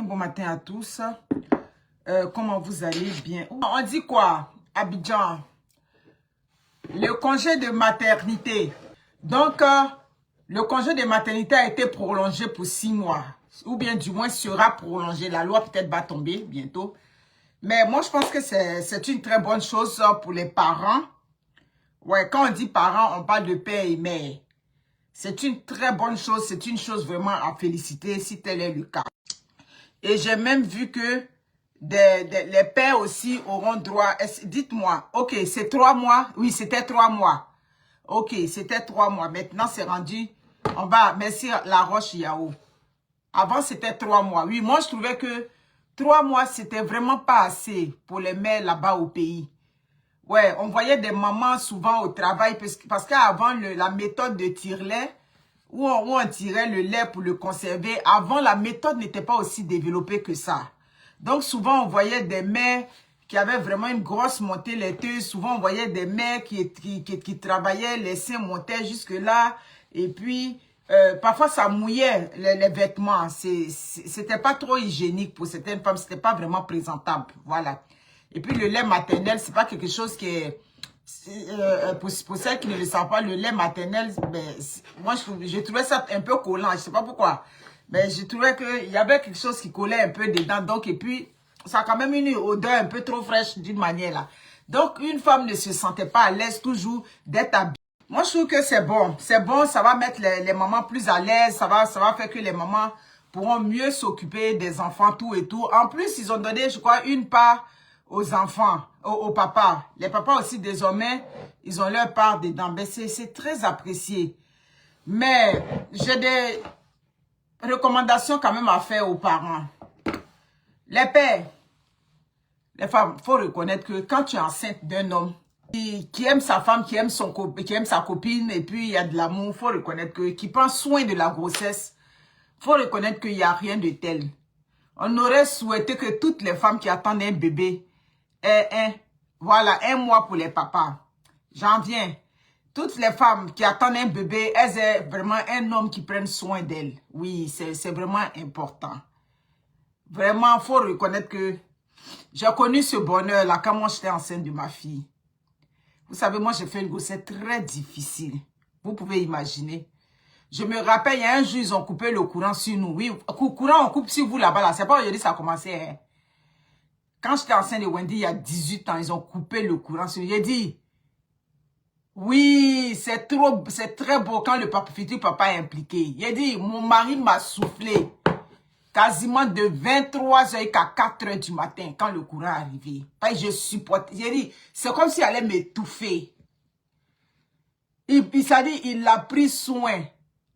bon matin à tous. Comment vous allez? Bien. On dit quoi? Abidjan. Le congé de maternité. Donc, le congé de maternité a été prolongé pour 6 mois. Ou bien du moins sera prolongé. La loi peut-être va tomber bientôt. Mais moi, je pense que c'est une très bonne chose pour les parents. Ouais, quand on dit parents, on parle de père et mère. C'est une très bonne chose. C'est une chose vraiment à féliciter si tel est le cas. Et j'ai même vu que les pères aussi auront droit. Dites-moi, ok, c'est 3 mois. Oui, c'était 3 mois. Ok, c'était 3 mois. Maintenant, c'est rendu en bas. Merci La Roche Yao. Avant, c'était 3 mois. Oui, moi, je trouvais que 3 mois, c'était vraiment pas assez pour les mères là-bas au pays. Ouais, on voyait des mamans souvent au travail parce qu'avant, la méthode de tire-lait, où on tirait le lait pour le conserver, avant, la méthode n'était pas aussi développée que ça. Donc, souvent, on voyait des mères qui avaient vraiment une grosse montée laiteuse. Souvent, on voyait des mères qui travaillaient, les seins montaient jusque-là. Et puis, parfois, ça mouillait les vêtements. C'était pas trop hygiénique pour certaines femmes. C'était pas vraiment présentable. Voilà. Et puis, le lait maternel, c'est pas quelque chose qui est... pour celles qui ne le savent pas, le lait maternel, ben, moi, je trouvais ça un peu collant. Je sais pas pourquoi. Mais je trouvais qu'il y avait quelque chose qui collait un peu dedans. Donc, et puis, ça a quand même une odeur un peu trop fraîche d'une manière là. Donc, une femme ne se sentait pas à l'aise toujours d'être habillée. Moi, je trouve que c'est bon. C'est bon, ça va mettre les mamans plus à l'aise. Ça va faire que les mamans pourront mieux s'occuper des enfants, tout et tout. En plus, ils ont donné, je crois, une part aux enfants, aux papas. Les papas aussi, désormais, ils ont leur part dedans. Ben, c'est très apprécié. Mais j'ai des recommandations quand même à faire aux parents. Les pères, les femmes, il faut reconnaître que quand tu es enceinte d'un homme qui aime sa femme, qui aime sa copine, et puis il y a de l'amour, il faut reconnaître que, qui prend soin de la grossesse, il faut reconnaître qu'il n'y a rien de tel. On aurait souhaité que toutes les femmes qui attendent un bébé aient un mois pour les papas. J'en viens. Toutes les femmes qui attendent un bébé, elles aient vraiment un homme qui prenne soin d'elles. Oui, c'est vraiment important. Vraiment, il faut reconnaître que j'ai connu ce bonheur-là quand moi j'étais enceinte de ma fille. Vous savez, moi j'ai fait une grossesse très difficile. Vous pouvez imaginer. Je me rappelle, il y a un jour, ils ont coupé le courant sur nous. Oui, courant, on coupe sur vous là-bas. Là. C'est pas aujourd'hui ça a commencé. Hein. Quand j'étais enceinte de Wendy, il y a 18 ans, ils ont coupé le courant sur nous. J'ai dit, oui, c'est très beau quand le futur papa est impliqué. J'ai dit, mon mari m'a soufflé. Quasiment de 23h à 4h du matin, quand le courant est arrivé. Je supporte. J'ai dit, c'est comme s'il allait m'étouffer. Il a pris soin.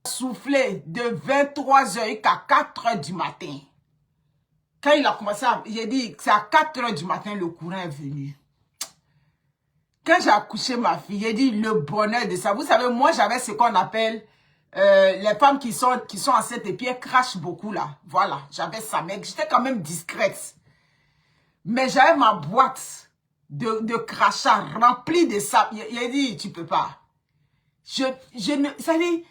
Soufflé de 23h à 4h du matin. Quand il a commencé à... J'ai dit, c'est à 4h du matin, le courant est venu. Quand j'ai accouché ma fille, j'ai dit, le bonheur de ça. Vous savez, moi, j'avais ce qu'on appelle... les femmes qui sont enceintes et puis elles crachent beaucoup là. Voilà, j'avais ça. Mais j'étais quand même discrète. Mais j'avais ma boîte de crachats remplie de ça. Il a dit, tu peux pas. Ça dit,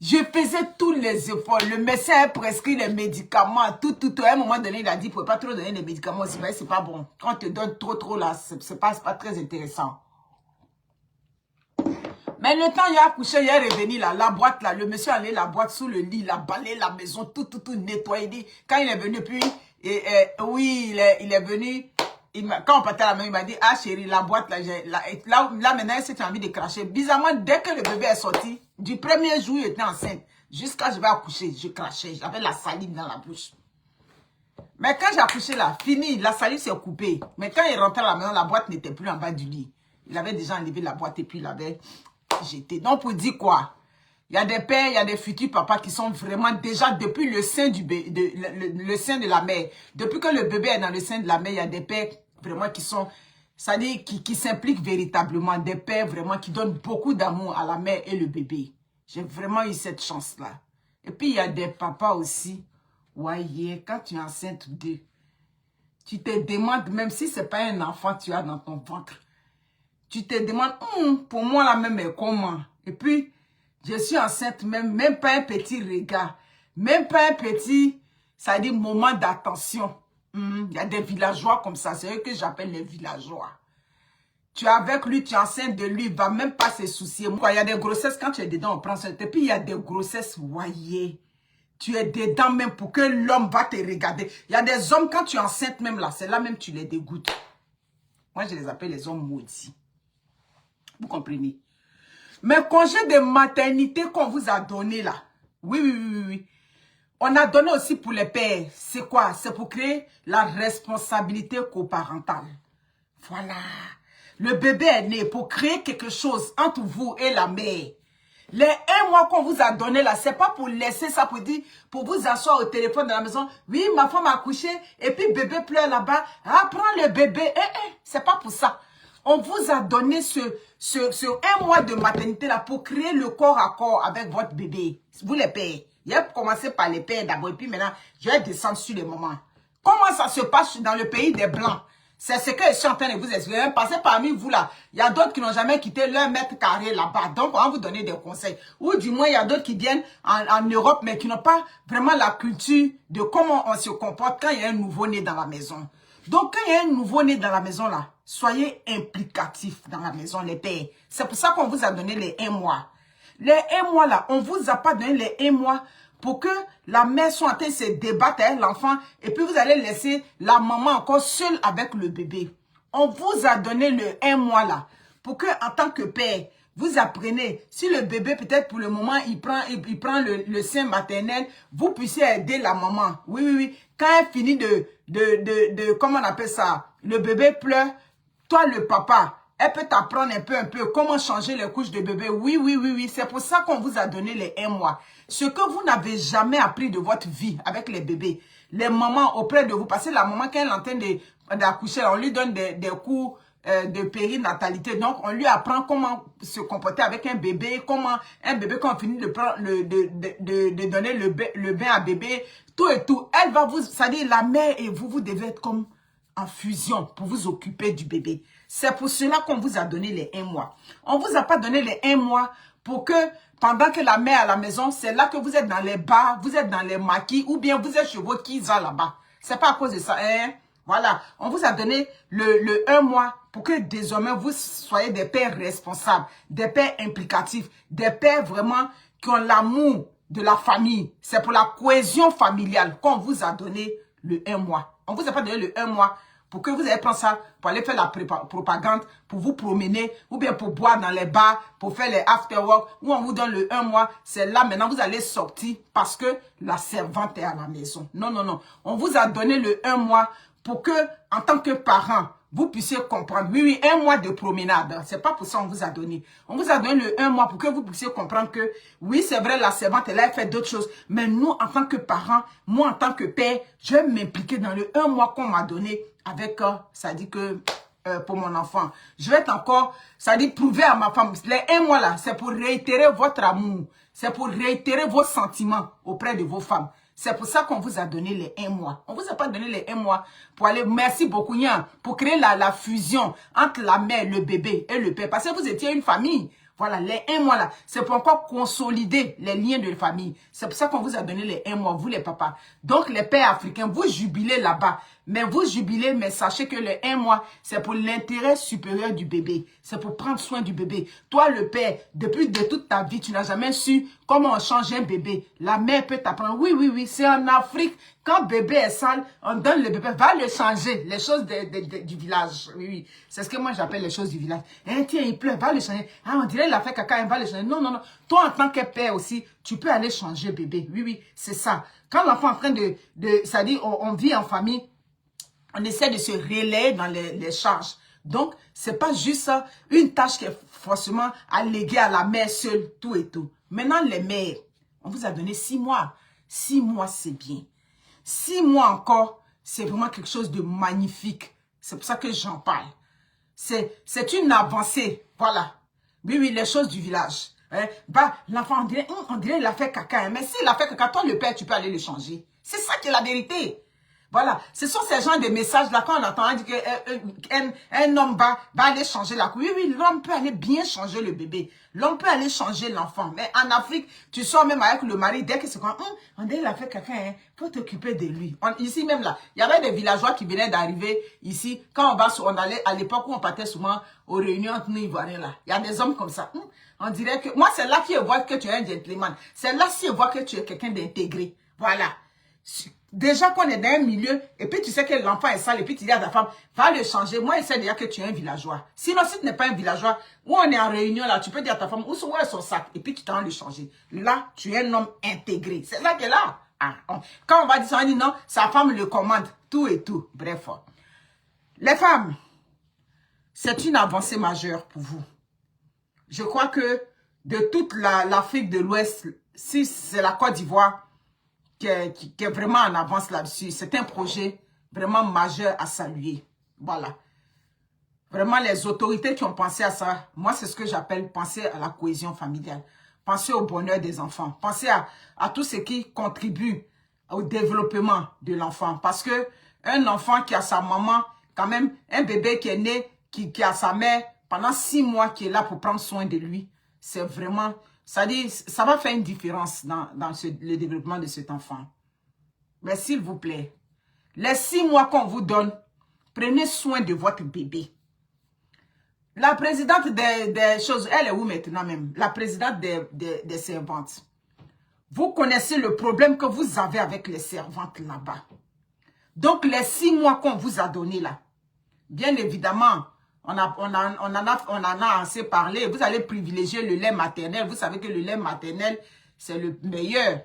je faisais tous les efforts. Le médecin a prescrit les médicaments. Tout. À un moment donné, il a dit, il ne faut pas trop donner les médicaments. C'est pas bon. Quand on te donne trop là, c'est pas très intéressant. Mais le temps, il a accouché, il est revenu là, la boîte là, le monsieur allait la boîte sous le lit, il a balayé la maison, tout nettoyé. Quand il est venu, puis, oui, il est venu, quand on partait à la main, il m'a dit, ah chérie, la boîte là, là maintenant, il s'est envie de cracher. Bizarrement, dès que le bébé est sorti, du premier jour, il était enceinte, jusqu'à je vais accoucher, je crachais, j'avais la salive dans la bouche. Mais quand j'ai accouché là, fini, la salive s'est coupée. Mais quand il rentrait à la maison, la boîte n'était plus en bas du lit. Il avait déjà enlevé la boîte et puis il avait... J'étais. Donc, pour dire quoi? Il y a des pères, il y a des futurs papas qui sont vraiment déjà depuis le sein le sein de la mère. Depuis que le bébé est dans le sein de la mère, il y a des pères vraiment qui sont, c'est-à-dire qui s'impliquent véritablement. Des pères vraiment qui donnent beaucoup d'amour à la mère et le bébé. J'ai vraiment eu cette chance-là. Et puis, il y a des papas aussi. Ouais, quand tu es enceinte d'eux, tu te demandes, même si ce n'est pas un enfant que tu as dans ton ventre, tu te demandes, pour moi, la même est comment? Et puis, je suis enceinte, même pas un petit regard, même pas un petit, ça veut dire moment d'attention. Il y a des villageois comme ça, c'est eux que j'appelle les villageois. Tu es avec lui, tu es enceinte de lui, il ne va même pas se soucier. Moi, il y a des grossesses, quand tu es dedans, on prend ça. Et puis, il y a des grossesses, voyez. Tu es dedans même pour que l'homme va te regarder. Il y a des hommes, quand tu es enceinte même là, c'est là même tu les dégoûtes. Moi, je les appelle les hommes maudits. Vous comprenez? Mais congé de maternité qu'on vous a donné là, oui. On a donné aussi pour les pères. C'est quoi? C'est pour créer la responsabilité coparentale. Voilà. Le bébé est né pour créer quelque chose entre vous et la mère. Les 1 mois qu'on vous a donné là, c'est pas pour laisser ça, pour dire, pour vous asseoir au téléphone dans la maison. Oui, ma femme a accouché et puis bébé pleure là-bas. Ah, prends le bébé. C'est pas pour ça. On vous a donné ce 1 mois de maternité là pour créer le corps à corps avec votre bébé. Vous les pères. Il a commencé par les pères d'abord et puis maintenant, je vais descendre sur les mamans. Comment ça se passe dans le pays des Blancs? C'est ce que je suis en train de vous expliquer. Passez parmi vous là. Il y a d'autres qui n'ont jamais quitté leur mètre carré là-bas. Donc, on va vous donner des conseils. Ou du moins, il y a d'autres qui viennent en Europe, mais qui n'ont pas vraiment la culture de comment on se comporte quand il y a un nouveau-né dans la maison. Donc, quand il y a un nouveau-né dans la maison là, soyez implicatifs dans la maison, les pères. C'est pour ça qu'on vous a donné les 1 mois. Les 1 mois là, on vous a pas donné les 1 mois pour que la mère soit en train de se débattre avec l'enfant et puis vous allez laisser la maman encore seule avec le bébé. On vous a donné le 1 mois là pour que en tant que père, vous apprenez, si le bébé peut-être pour le moment il prend le sein maternel, vous puissiez aider la maman. Oui. Quand elle finit comment on appelle ça, le bébé pleure, toi le papa, elle peut t'apprendre un peu comment changer les couches de bébé. Oui. C'est pour ça qu'on vous a donné les 1 mois. Ce que vous n'avez jamais appris de votre vie avec les bébés, les mamans auprès de vous, parce que la maman, quand elle est en train d'accoucher, on lui donne des cours de périnatalité. Donc, on lui apprend comment se comporter avec un bébé, comment un bébé, quand on finit de prendre de donner le bain à bébé, tout et tout. Elle va vous, c'est-à-dire la mère et vous devez être comme en fusion pour vous occuper du bébé. C'est pour cela qu'on vous a donné les 1 mois. On vous a pas donné les 1 mois pour que pendant que la mère est à la maison, c'est là que vous êtes dans les bars, vous êtes dans les maquis ou bien vous êtes chez votre Kiza là-bas. C'est pas à cause de ça, hein? Voilà. On vous a donné le 1 mois pour que désormais vous soyez des pères responsables, des pères implicatifs, des pères vraiment qui ont l'amour de la famille. C'est pour la cohésion familiale qu'on vous a donné le 1 mois. On vous a pas donné le 1 mois pour que vous allez prendre ça, pour aller faire la propagande, pour vous promener, ou bien pour boire dans les bars, pour faire les after-work, ou on vous donne le 1 mois, c'est là maintenant vous allez sortir parce que la servante est à la maison. Non. On vous a donné le 1 mois pour que, en tant que parent, vous puissiez comprendre. Oui, 1 mois de promenade. C'est pas pour ça qu'on vous a donné. On vous a donné le 1 mois pour que vous puissiez comprendre que, oui, c'est vrai, la servante, elle a fait d'autres choses. Mais nous, en tant que parents, moi, en tant que père, je vais m'impliquer dans le 1 mois qu'on m'a donné avec, ça dit que, pour mon enfant. Je vais être encore, ça dit, prouver à ma femme. Les 1 mois là, c'est pour réitérer votre amour. C'est pour réitérer vos sentiments auprès de vos femmes. C'est pour ça qu'on vous a donné les 1 mois. On vous a pas donné les 1 mois pour aller, merci beaucoup, Nyan, pour créer la fusion entre la mère, le bébé et le père. Parce que vous étiez une famille. Voilà, les 1 mois là, c'est pour encore consolider les liens de famille. C'est pour ça qu'on vous a donné les 1 mois, vous les papas. Donc les pères africains, vous jubilez là-bas. Mais vous jubilez, mais sachez que le 1 mois, c'est pour l'intérêt supérieur du bébé. C'est pour prendre soin du bébé. Toi, le père, depuis de toute ta vie, tu n'as jamais su comment on change un bébé. La mère peut t'apprendre. Oui, c'est en Afrique. Quand bébé est sale, on donne le bébé. Va le changer. Les choses du village. Oui. C'est ce que moi j'appelle les choses du village. Tiens, il pleut, va le changer. Ah, on dirait il a fait caca, il va le changer. Non. Toi, en tant que père aussi, tu peux aller changer bébé. Oui, c'est ça. Quand l'enfant est en train ça dit, on vit en famille, on essaie de se relayer dans les charges. Donc, c'est pas juste une tâche qui est forcément alléguée à la mère seule, tout et tout. Maintenant, les mères, on vous a donné 6 mois. 6 mois, c'est bien. 6 mois encore, c'est vraiment quelque chose de magnifique. C'est pour ça que j'en parle. C'est une avancée. Voilà. Oui, les choses du village. Bah, l'enfant, on dirait il a fait caca. Mais s'il a fait caca, toi, le père, tu peux aller le changer. C'est ça qui est la vérité. Voilà, ce sont ces genres de messages-là quand on entend dire qu'un homme va aller changer la couche. Oui, l'homme peut aller bien changer le bébé. L'homme peut aller changer l'enfant. Mais en Afrique, tu sors même avec le mari, dès que c'est comme, on dit, il a fait quelqu'un, hein, faut t'occuper de lui. Ici même là, il y avait des villageois qui venaient d'arriver ici. Quand on allait, à l'époque où on partait souvent aux réunions entre nous Ivoiriens là, il y a des hommes comme ça. On dirait que, moi c'est là qu'ils voient que tu es un gentleman. C'est là qu'ils voient que tu es quelqu'un d'intégré. Voilà. Déjà qu'on est dans un milieu, et puis tu sais que l'enfant est sale, et puis tu dis à ta femme, va le changer. Moi, il sait déjà que tu es un villageois. Sinon, si tu n'es pas un villageois, où on est en réunion, là, tu peux dire à ta femme, où est son sac? Et puis tu t'en le changer. Là, tu es un homme intégré. C'est ça que là. Quand on va dire ça, on dit non, sa femme le commande, tout et tout. Bref. Les femmes, c'est une avancée majeure pour vous. Je crois que de toute l'Afrique de l'Ouest, si c'est la Côte d'Ivoire, qui est vraiment en avance là-dessus. C'est un projet vraiment majeur à saluer. Voilà. Vraiment, les autorités qui ont pensé à ça, moi, c'est ce que j'appelle penser à la cohésion familiale. Penser au bonheur des enfants. Penser à tout ce qui contribue au développement de l'enfant. Parce que un enfant qui a sa maman, quand même, un bébé qui est né, qui a sa mère, pendant 6 mois, qui est là pour prendre soin de lui, c'est vraiment... Ça va faire une différence dans le développement de cet enfant. Mais s'il vous plaît, les 6 mois qu'on vous donne, prenez soin de votre bébé. La présidente des choses, elle est où maintenant même? La présidente des servantes. Vous connaissez le problème que vous avez avec les servantes là-bas. Donc les 6 mois qu'on vous a donné là, bien évidemment, on en a assez parlé. Vous allez privilégier le lait maternel. Vous savez que le lait maternel, c'est le meilleur.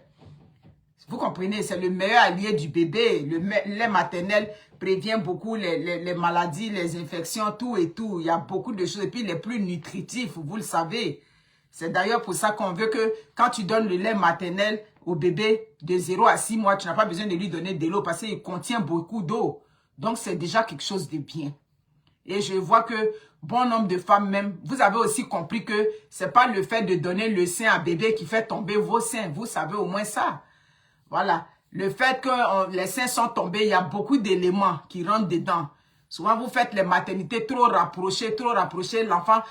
Vous comprenez, c'est le meilleur allié du bébé. Le lait maternel prévient beaucoup les maladies, les infections, tout et tout. Il y a beaucoup de choses. Et puis, les plus nutritifs, vous le savez. C'est d'ailleurs pour ça qu'on veut que quand tu donnes le lait maternel au bébé de 0 à 6 mois, tu n'as pas besoin de lui donner de l'eau parce qu'il contient beaucoup d'eau. Donc, c'est déjà quelque chose de bien. Et je vois que bon nombre de femmes même, vous avez aussi compris que c'est pas le fait de donner le sein à bébé qui fait tomber vos seins. Vous savez au moins ça. Voilà. Le fait que les seins sont tombés, il y a beaucoup d'éléments qui rentrent dedans. Souvent, vous faites les maternités trop rapprochées, l'enfant,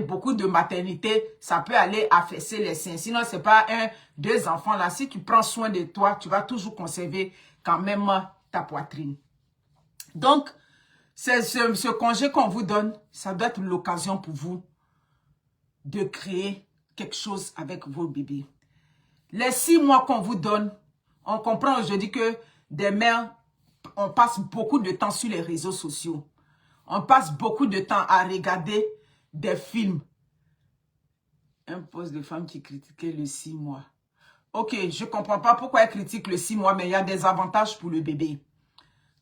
beaucoup de maternité, ça peut aller affaisser les seins. Sinon, c'est pas 1, 2 enfants là. Si tu prends soin de toi, tu vas toujours conserver quand même ta poitrine. Donc, ce congé qu'on vous donne, ça doit être l'occasion pour vous de créer quelque chose avec vos bébés. Les 6 mois qu'on vous donne, on comprend aujourd'hui que des mères, on passe beaucoup de temps sur les réseaux sociaux. On passe beaucoup de temps à regarder des films. Un poste de femme qui critiquait le 6 mois. Ok, je ne comprends pas pourquoi elle critique le 6 mois, mais il y a des avantages pour le bébé.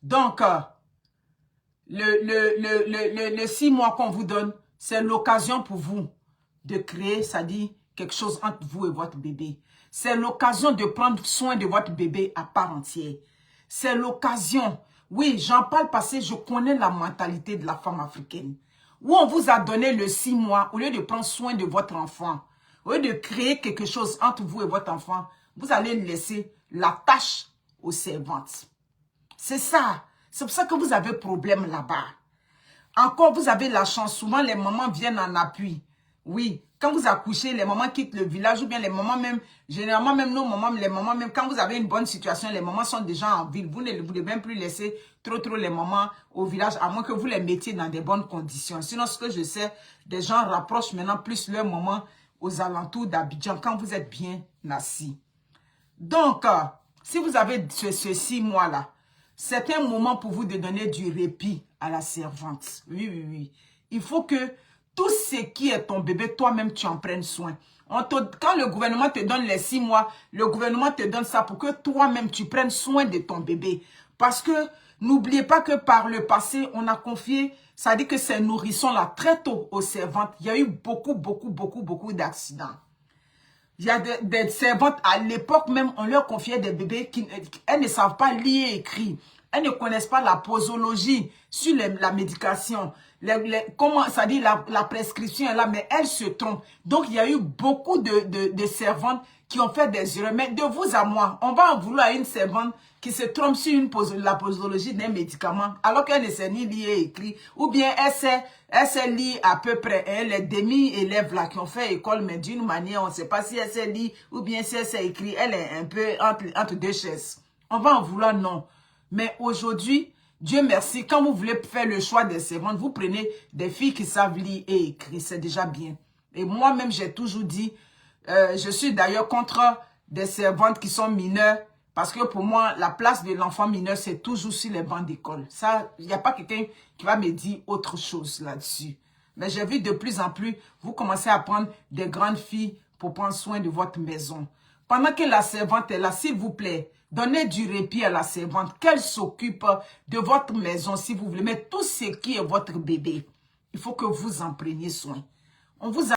Donc, le 6 mois qu'on vous donne, c'est l'occasion pour vous de créer, ça dit, quelque chose entre vous et votre bébé. C'est l'occasion de prendre soin de votre bébé à part entière. C'est l'occasion. Oui, j'en parle parce que je connais la mentalité de la femme africaine. Où on vous a donné le 6 mois, au lieu de prendre soin de votre enfant, au lieu de créer quelque chose entre vous et votre enfant, vous allez laisser la tâche aux servantes. C'est ça. C'est pour ça que vous avez problème là-bas. Encore, vous avez la chance. Souvent, les mamans viennent en appui. Oui, quand vous accouchez, les mamans quittent le village ou bien les mamans même, généralement même nos mamans, les mamans même, quand vous avez une bonne situation, les mamans sont déjà en ville. Vous ne devez même plus laisser trop les mamans au village, à moins que vous les mettiez dans des bonnes conditions. Sinon, ce que je sais, des gens rapprochent maintenant plus leurs mamans aux alentours d'Abidjan quand vous êtes bien assis. Donc, si vous avez ce 6 mois-là, c'est un moment pour vous de donner du répit à la servante. Oui. Il faut que tout ce qui est ton bébé, toi-même, tu en prennes soin. Quand le gouvernement te donne les 6 mois, le gouvernement te donne ça pour que toi-même, tu prennes soin de ton bébé. Parce que n'oubliez pas que par le passé, on a confié, ça dit que ces nourrissons-là, très tôt aux servantes, il y a eu beaucoup d'accidents. Il y a des servantes, à l'époque même, on leur confiait des bébés qui elles ne savent pas lire et écrire. Elles ne connaissent pas la posologie sur la médication. Comment ça dit, la prescription est là, mais elles se trompent. Donc, il y a eu beaucoup de servantes qui ont fait des erreurs. Mais de vous à moi, on va en vouloir à une servante qui se trompe sur la posologie d'un médicament, alors qu'elle ne sait ni lire et écrire, ou bien elle sait lire à peu près, hein, les demi-élèves là qui ont fait école, mais d'une manière, on ne sait pas si elle sait lire, ou bien si elle sait écrire, elle est un peu entre deux chaises. On va en vouloir, non. Mais aujourd'hui, Dieu merci, quand vous voulez faire le choix des servantes, vous prenez des filles qui savent lire et écrire, c'est déjà bien. Et moi-même, j'ai toujours dit, je suis d'ailleurs contre des servantes qui sont mineures, parce que pour moi, la place de l'enfant mineur, c'est toujours sur les bancs d'école. Ça, il n'y a pas quelqu'un qui va me dire autre chose là-dessus. Mais j'ai vu de plus en plus, vous commencez à prendre des grandes filles pour prendre soin de votre maison. Pendant que la servante est là, s'il vous plaît, donnez du répit à la servante, qu'elle s'occupe de votre maison si vous voulez. Mais tout ce qui est votre bébé, il faut que vous en preniez soin. On vous a